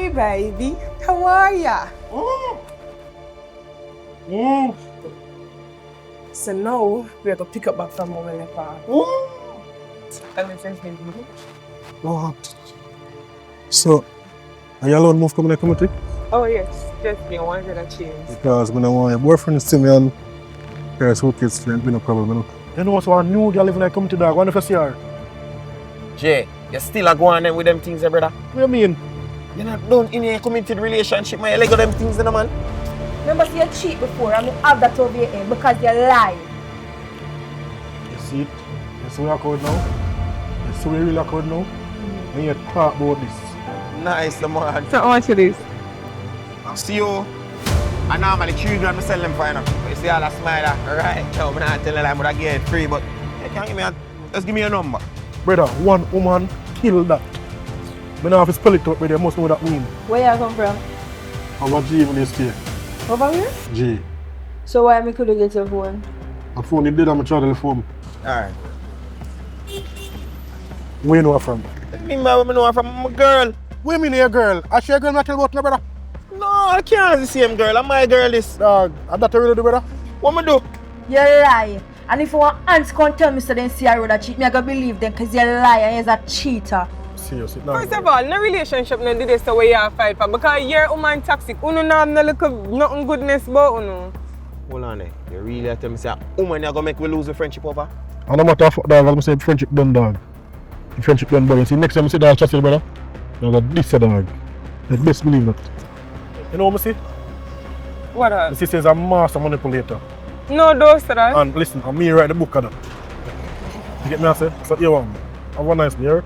Hi, baby. How are ya? So now we're going to pick up back from our leopard. So, are you alone move coming to the community? Oh, yes. Just me. I wanted a change. Because when I want your boyfriend to see me and parents who kids friend, be no problem, you know. You know what's one new girl living in the community dog, one of us here. Jay, you still a go on them with them things, brother? What do you mean? You're not done in a committed relationship, man. You let go them things, man. Remember, see you cheat before and you have that over your head because you lie. You see it? You see we are code now? You see we really are code now? And you talk about this. Nice, man. So, how much it is? See you. I normally 3 grand I sell them for you. But you see all that smile, right? No, I'm not telling you I'm going to get it free, but you can't give me just give me a number. Brother, one woman killed that. I don't have to spell it out, but you must know what that means. Where you come from? I'm a G when you stay. Over here? G. So why me could get your phone? My phone is dead, I'm trying to phone. Alright. Where you know her from? Me know her from my girl. Where me know your girl? I share a girl I tell about no brother. No, I can't the same girl. I'm my girl this. Dog, and that really do brother? What me do? You lie. And if you want aunts come tell me so then see I would cheat, me I gotta believe them because you lie and you're a cheater. Seriously, First of all, no relationship no do this the way you fight for because you're woman toxic. Uno no have no nothing goodness about uno. Hold on there. You really tell me say a woman you're gonna make me lose the friendship over? And no matter fuck dog, I'm saying friendship done dog. The friendship done boy. See next time I see that chat to you brother. You got this dog. Like best believe that. You know what I see? What The else? sister is a master manipulator. No, those that. And listen, I'm me write the book of that. You get me I say? So you want have a nice day, hear?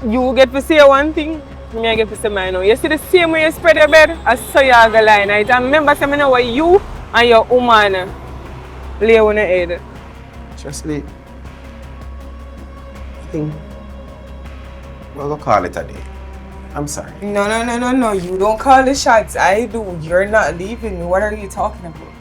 You get to say one thing, me I get to say mine now. You see the same way you spread your bed, I saw you have a line. Right? And remember, say me know what you and your woman lay on your head. Just sleep. I think we'll go call it a day. I'm sorry. No. You don't call the shots. I do. You're not leaving me. What are you talking about?